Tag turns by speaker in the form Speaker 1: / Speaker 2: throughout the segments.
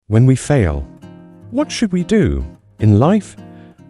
Speaker 1: When we fail, what should we do? In life,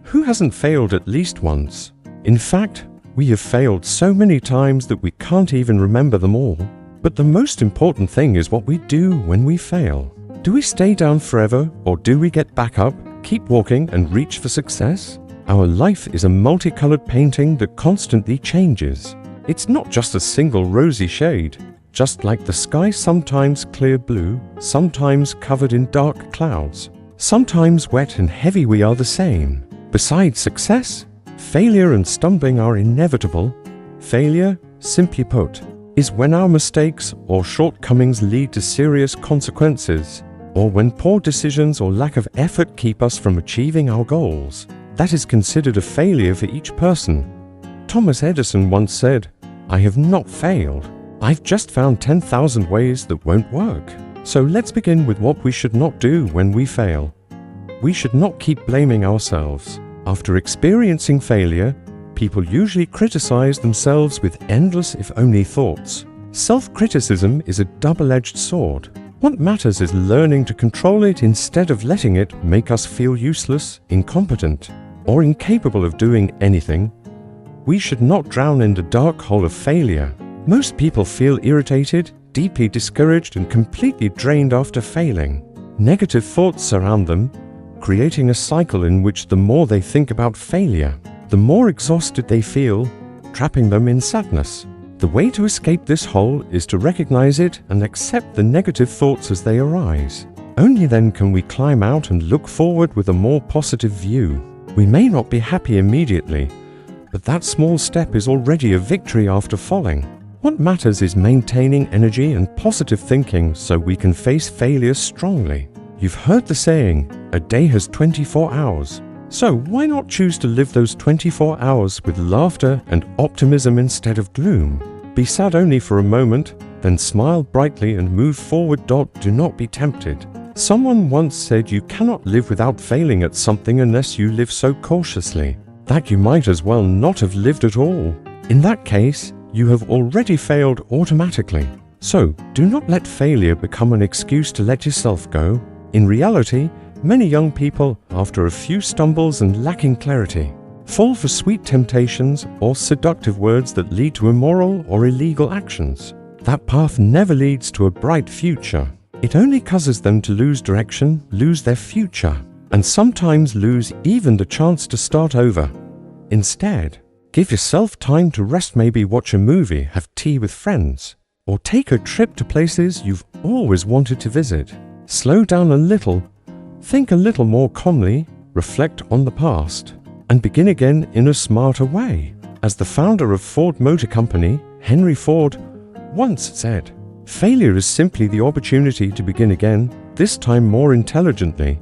Speaker 1: who hasn't failed at least once? In fact, we have failed so many times that we can't even remember them all. But the most important thing is what we do when we fail. Do we stay down forever, or do we get back up, keep walking, and reach for success? Our life is a multicolored painting that constantly changes. It's not just a single rosy shade. Just like the sky, sometimes clear blue, sometimes covered in dark clouds, sometimes wet and heavy, we are the same. Besides success, failure and stumbling are inevitable. Failure, simply put, is when our mistakes or shortcomings lead to serious consequences, or when poor decisions or lack of effort keep us from achieving our goals. That is considered a failure for each person. Thomas Edison once said, "I have not failed. I've just found 10,000 ways that won't work." So let's begin with what we should not do when we fail. We should not keep blaming ourselves. After experiencing failure, people usually criticize themselves with endless if-only thoughts. Self-criticism is a double-edged sword. What matters is learning to control it instead of letting it make us feel useless, incompetent, or incapable of doing anything. We should not drown in the dark hole of failure. Most people feel irritated, deeply discouraged, and completely drained after failing. Negative thoughts surround them, creating a cycle in which the more they think about failure, the more exhausted they feel, trapping them in sadness. The way to escape this hole is to recognize it and accept the negative thoughts as they arise. Only then can we climb out and look forward with a more positive view. We may not be happy immediately, but that small step is already a victory after falling. What matters is maintaining energy and positive thinking so we can face failure strongly. You've heard the saying, "A day has 24 hours." So why not choose to live those 24 hours with laughter and optimism instead of gloom? Be sad only for a moment, then smile brightly and move forward. Do not be tempted. Someone once said you cannot live without failing at something unless you live so cautiously that you might as well not have lived at all. In that case, you have already failed automatically. So, do not let failure become an excuse to let yourself go. In reality, many young people, after a few stumbles and lacking clarity, fall for sweet temptations or seductive words that lead to immoral or illegal actions. That path never leads to a bright future. It only causes them to lose direction, lose their future, and sometimes lose even the chance to start over. Instead, give yourself time to rest, maybe watch a movie, have tea with friends, or take a trip to places you've always wanted to visit. Slow down a little, think a little more calmly, reflect on the past, and begin again in a smarter way. As the founder of Ford Motor Company, Henry Ford, once said, "Failure is simply the opportunity to begin again, this time more intelligently."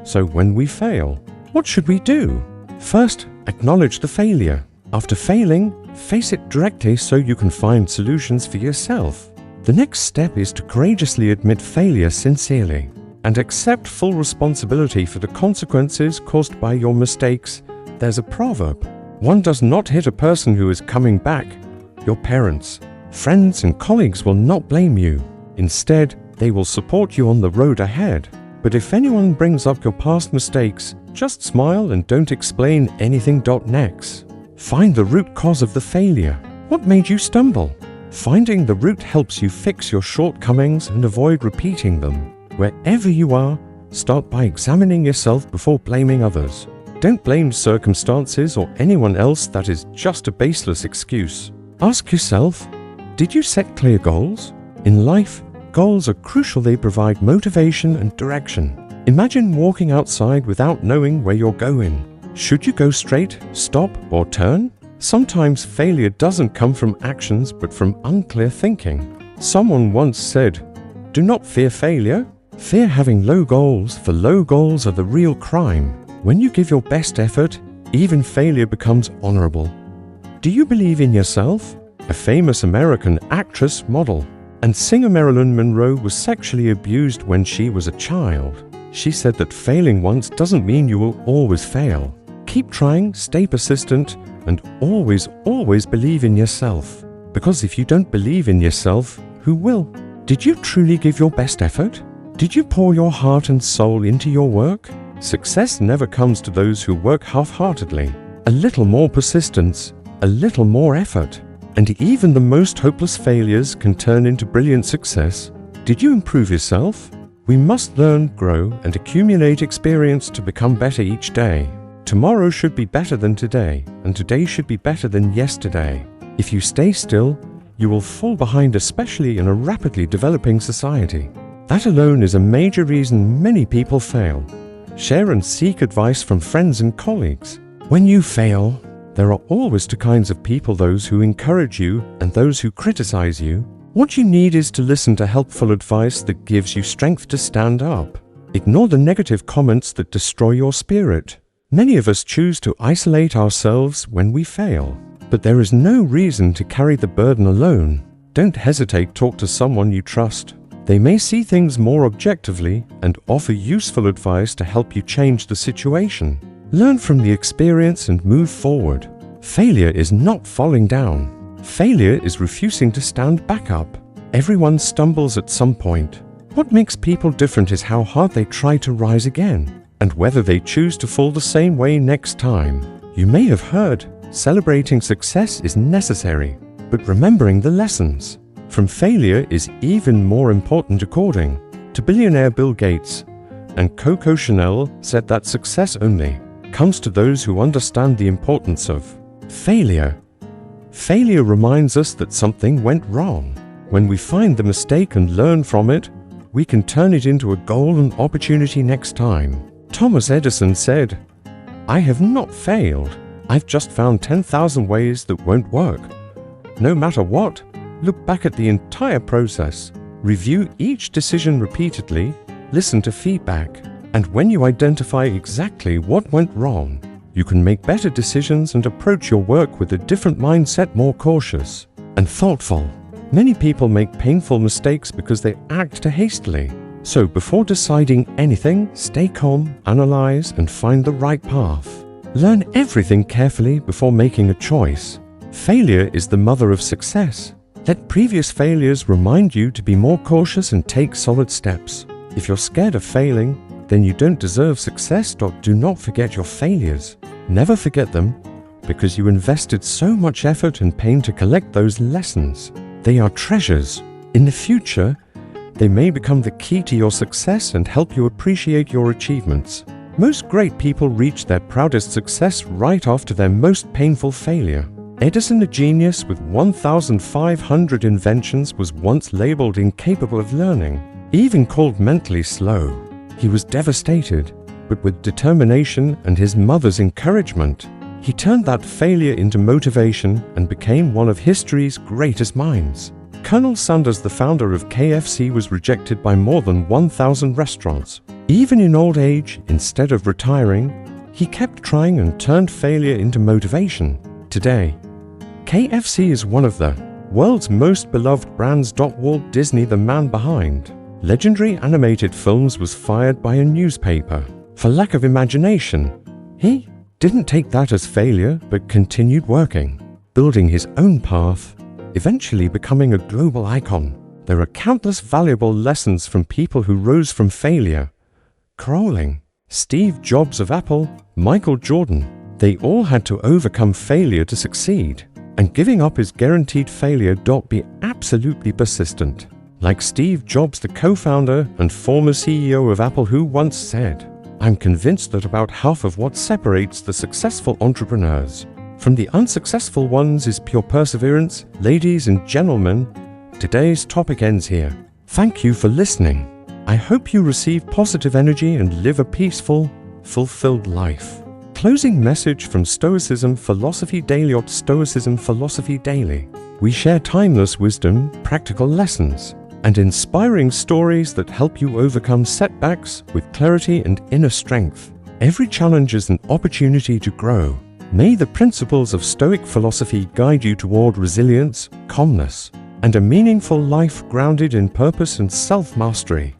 Speaker 1: So when we fail, what should we do? First, acknowledge the failure. After failing, face it directly so you can find solutions for yourself. The next step is to courageously admit failure sincerely and accept full responsibility for the consequences caused by your mistakes. There's a proverb: one does not hit a person who is coming back. Your parents, friends, and colleagues will not blame you. Instead, they will support you on the road ahead. But if anyone brings up your past mistakes, just smile and don't explain anything. Next, find the root cause of the failure. What made you stumble? Finding the root helps you fix your shortcomings and avoid repeating them. Wherever you are, start by examining yourself before blaming others. Don't blame circumstances or anyone else. That is just a baseless excuse. Ask yourself, did you set clear goals? In life, goals are crucial. They provide motivation and direction. Imagine walking outside without knowing where you're going. Should you go straight, stop, or turn? Sometimes failure doesn't come from actions but from unclear thinking. Someone once said, "Do not fear failure. Fear having low goals, for low goals are the real crime." When you give your best effort, even failure becomes honorable. Do you believe in yourself? A famous American actress, model, and singer Marilyn Monroe was sexually abused when she was a child. She said that failing once doesn't mean you will always fail. Keep trying, stay persistent, and always believe in yourself. Because if you don't believe in yourself, who will? Did you truly give your best effort? Did you pour your heart and soul into your work? Success never comes to those who work half-heartedly. A little more persistence, a little more effort, and even the most hopeless failures can turn into brilliant success. Did you improve yourself? We must learn, grow, and accumulate experience to become better each day. Tomorrow should be better than today, and today should be better than yesterday. If you stay still, you will fall behind, especially in a rapidly developing society. That alone is a major reason many people fail. Share and seek advice from friends and colleagues. When you fail, there are always two kinds of people: those who encourage you and those who criticize you. What you need is to listen to helpful advice that gives you strength to stand up. Ignore the negative comments that destroy your spirit. Many of us choose to isolate ourselves when we fail, but there is no reason to carry the burden alone. Don't hesitate, talk to someone you trust. They may see things more objectively and offer useful advice to help you change the situation. Learn from the experience and move forward. Failure is not falling down. Failure is refusing to stand back up. Everyone stumbles at some point. What makes people different is how hard they try to rise again, and whether they choose to fall the same way next time. You may have heard, celebrating success is necessary, but remembering the lessons from failure is even more important, according to billionaire Bill Gates. And Coco Chanel said that success only comes to those who understand the importance of failure. Failure reminds us that something went wrong. When we find the mistake and learn from it, we can turn it into a goal and opportunity next time. Thomas Edison said, "I have not failed. I've just found 10,000 ways that won't work." No matter what, look back at the entire process. Review each decision repeatedly, listen to feedback, and when you identify exactly what went wrong, you can make better decisions and approach your work with a different mindset, more cautious and thoughtful. Many people make painful mistakes because they act too hastily. So before deciding anything, stay calm, analyze, and find the right path. Learn everything carefully before making a choice. Failure is the mother of success. Let previous failures remind you to be more cautious and take solid steps. If you're scared of failing, then you don't deserve success. Do not forget your failures. Never forget them, because you invested so much effort and pain to collect those lessons. They are treasures. In the future, they may become the key to your success and help you appreciate your achievements. Most great people reach their proudest success right after their most painful failure. Edison, a genius with 1,500 inventions, was once labeled incapable of learning, even called mentally slow. He was devastated, but with determination and his mother's encouragement, he turned that failure into motivation and became one of history's greatest minds. Colonel Sanders, the founder of KFC, was rejected by more than 1,000 restaurants. Even in old age, instead of retiring, he kept trying and turned failure into motivation. Today, KFC is one of the world's most beloved brands. Walt Disney, the man behind legendary animated films, was fired by a newspaper for lack of imagination. He didn't take that as failure, but continued working, building his own path, eventually becoming a global icon. There are countless valuable lessons from people who rose from failure. Crawling, Steve Jobs of Apple, Michael Jordan, they all had to overcome failure to succeed. And giving up is guaranteed failure. Be absolutely persistent. Like Steve Jobs, the co-founder and former CEO of Apple, who once said, "I'm convinced that about half of what separates the successful entrepreneurs from the unsuccessful ones is pure perseverance." Ladies and gentlemen, today's topic ends here. Thank you for listening. I hope you receive positive energy and live a peaceful, fulfilled life. Closing message from Stoicism Philosophy Daily. At Stoicism Philosophy Daily, we share timeless wisdom, practical lessons, and inspiring stories that help you overcome setbacks with clarity and inner strength. Every challenge is an opportunity to grow. May the principles of Stoic philosophy guide you toward resilience, calmness, and a meaningful life grounded in purpose and self-mastery.